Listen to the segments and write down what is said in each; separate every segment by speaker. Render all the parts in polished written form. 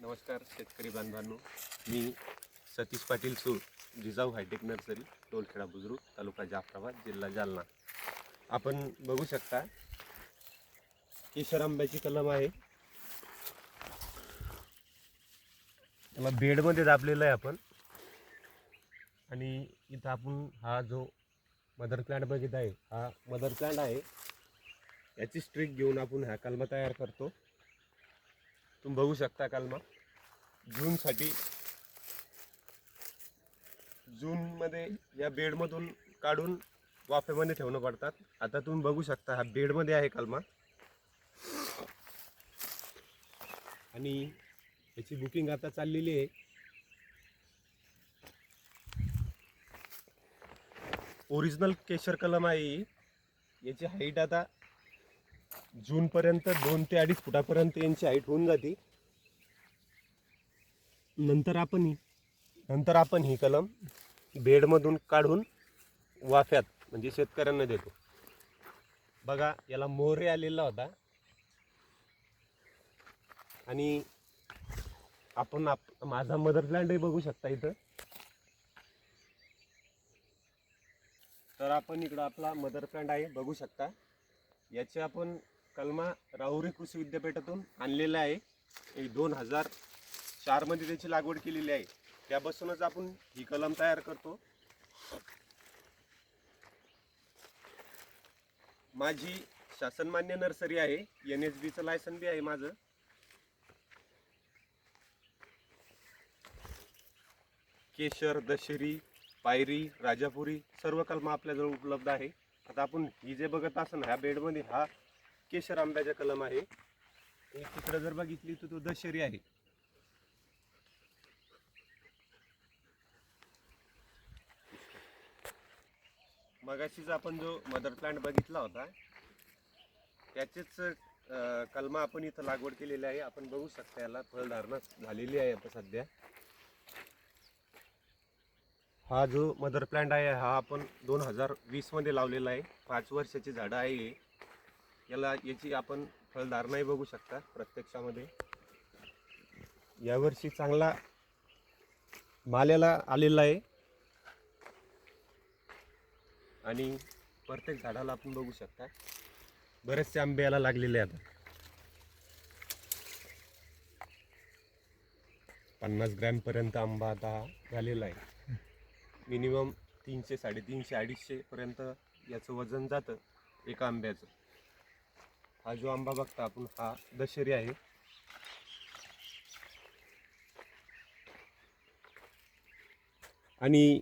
Speaker 1: नमस्कार शेतकरी बांधवांनो, मी सतीश पाटील सूळ, जिजाऊ हायटेक नर्सरी, टोलखेडा बुजुर्ग, तालुका जाफराबाद, जिल्हा जालना. आपण बघू शकता केशर आंब्याची कलम आहे. त्याला बेडमध्ये दाबलेलं आहे आपण. आणि इथं आपण हा जो मदर प्लांट बघित आहे, हा मदर प्लांट आहे. याची स्ट्रिक घेऊन आपण हा कलमा तयार करतो. तुम्ही बघू शकता कलमा जूनमध्ये या बेडमधून काढून वाफेमध्ये ठेवणं पडतात. आता तुम्ही बघू शकता हा बेडमध्ये आहे कलमा. आणि याची बुकिंग आता चाललेली आहे. ओरिजिनल केशर कलम आहे. याची हाईट आता जूनपर्यंत 2 ते 2.5 फुटापर्यंत यांची हाईट होऊन जाते. नंतर आपण ही कलम बेडमधून काढून वाफ्यात म्हणजे शेतकऱ्यांना देतो. बघा, याला मोहरे आलेला होता. आणि आपण माझा मदर प्लांटही बघू शकता इथं. तर आपण इकडं आपला मदर प्लांट आहे, बघू शकता. याचे आपण कलमा राहुरी कृषी विद्यापीठातून आणलेला आहे. 2004 मध्ये त्याची लागवड केलेली आहे. त्यापासूनच आपण ही कलम तयार करतो. माझी शासनमान्य नर्सरी आहे. NSBचं लायसन बी आहे माझं. केशर, दशेरी, पायरी, राजापुरी सर्व कलमा आपल्याजवळ उपलब्ध आहे. आता आपण ही जे बघत असाल ह्या बेडमध्ये हा केशर आंब्याचा कलम आहे. तिकडे जर बघितली तर तो दशेरी आहे. मगाशीच आपण जो मदर प्लांट बघितला होता त्याचेच कलमा आपण इथं लागवड केलेली आहे. आपण बघू शकता याला फळधारणा झालेली आहे आता सध्या. हा जो मदर प्लांट आहे हा आपण 2020 मध्ये लावलेला आहे. 5 वर्षाची झाडं आहे. याची आपण फळधारणाही बघू शकता प्रत्यक्षामध्ये. यावर्षी चांगला माल याला आलेला आहे. आणि प्रत्येक झाडाला आपण बघू शकता बरेचसे आंबे याला लागलेले आहेत. 50 ग्रॅम पर्यंत आंबा आता झालेला आहे. मिनिमम 300, 350, 250 पर्यंत याचं वजन जातं एका आंब्याचं. हा जो आंबा बघता आपण हा दशेरी आहे. आणि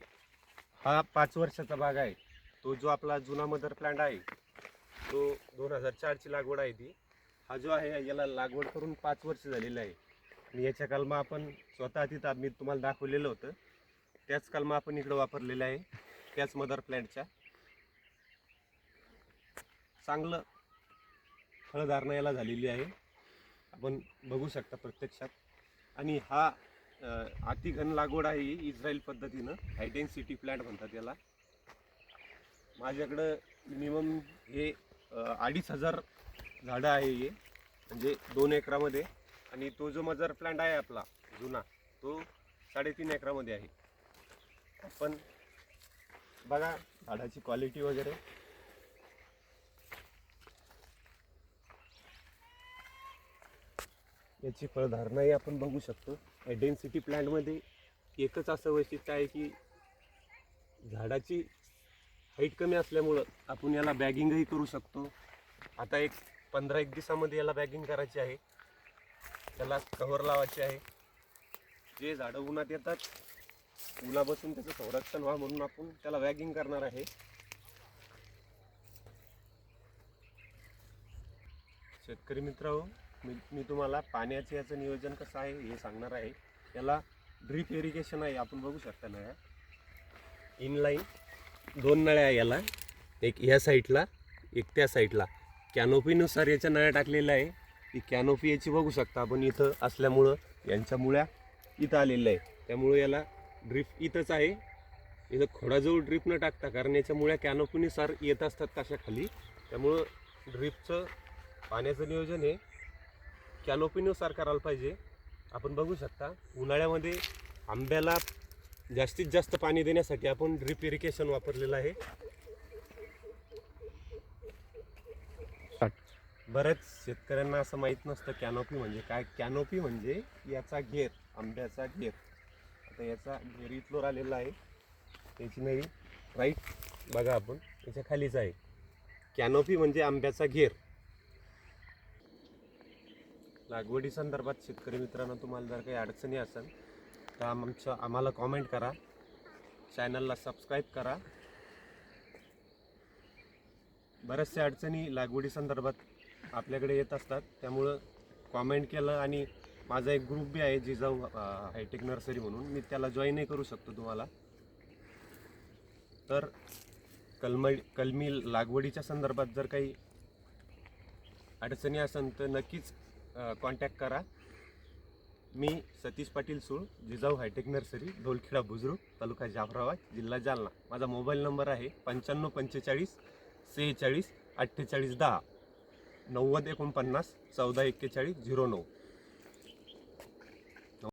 Speaker 1: हा 5 वर्षाचा बाग आहे. तो जो आपला जुना मदर प्लांट आहे तो 2004 ची लागवड आहे ती. हा जो आहे याला लागवड करून 5 वर्ष झालेलं आहे. आणि याच्या कलमा आपण स्वतः तिथं मी तुम्हाला दाखवलेलं होतं. त्याच कलमा आपण इकडे वापरलेला आहे, त्याच मदर प्लांटच्या. चांगलं फळधारणा याला झालेली आहे, आपण बघू शकता प्रत्यक्षात. आणि हा अतिघन लागवड आहे इस्रायल पद्धतीनं. हाय डेन्सिटी प्लांट म्हणतात याला. माझ्याकडं मिनिमम हे 2500 झाडं आहे हे, म्हणजे 2 एकरामध्ये. आणि तो जो मदर प्लांट आहे आपला जुना तो 3.5 एकरामध्ये आहे. पण बघा झाडाची क्वालिटी वगैरे. याची फळधारणाही आपण बघू शकतो. डेन्सिटी प्लांटमध्ये एकच असं वैशिष्ट्य आहे की झाडाची हाईट कमी असल्यामुळं आपण याला बॅगिंगही करू शकतो. आता 15-1 दिवसामध्ये याला बॅगिंग करायची आहे. त्याला कव्हर लावायचे आहे. जे झाडं उन्हात येतात, उन्हापासून त्याचं संरक्षण व्हावं म्हणून आपण त्याला बॅगिंग करणार आहे. शेतकरी मित्रांनो, मी तुम्हाला पाण्याचं याचं नियोजन कसं आहे हे सांगणार आहे. याला ड्रीप इरिगेशन आहे. आपण बघू शकता नळ्या इनलाईन 2 नळ्या आहे याला, एक ह्या साईडला एक त्या साईडला. कॅनोपीनुसार याच्या नळ्या टाकलेल्या आहे. ती कॅनोपी याची बघू शकता आपण इथं असल्यामुळं यांच्या मुळ्या इथं आलेल्या आहे. त्यामुळे याला ड्रीप इथंच आहे. इथं खोडाजवळ ड्रीप न टाकता, कारण याच्या मुळ्या कॅनोपीनुसार येत असतात कशा खाली. त्यामुळं ड्रीपचं पाण्याचं नियोजन हे कॅनोपीनुसार करायला पाहिजे. आपण बघू शकता उन्हाळ्यामध्ये आंब्याला जास्तीत जास्त पाणी देण्यासाठी आपण ड्रिप इरिगेशन वापरलेलं आहे. बऱ्याच शेतकऱ्यांना असं माहीत नसतं कॅनोपी म्हणजे काय. कॅनोपी म्हणजे याचा घेर, आंब्याचा घेर. आता याचा घेर इथवर आलेला आहे, त्याची नाही राईट बघा आपण याच्या खालीच आहे. कॅनोपी म्हणजे आंब्याचा घेर. लागवडी संदर्भात शेतकरी मित्रांनो तुम्हाला जर काही अडचणी असेल तर आम्हाला कॉमेंट करा, चॅनलला सबस्क्राईब करा. बऱ्याचशा अडचणी लागवडी संदर्भात आपल्याकडे येत असतात, त्यामुळं कॉमेंट केलं. आणि माझा एक ग्रुप बी आहे जिजाऊ हायटेक नर्सरी म्हणून, मी त्याला जॉईनही करू शकतो तुम्हाला. तर कलमी लागवडीच्या संदर्भात जर काही अडचणी असेल तर नक्कीच कॉन्टॅक्ट करा. मी सतीश पाटील सूळ, जिजाऊ हायटेक नर्सरी, ढोलखेडा बुजुर्ग, तालुका जाफराबाद, जिल्हा जालना. माझा मोबाईल नंबर आहे 9545 46 48 10, 90 49 14 41 09.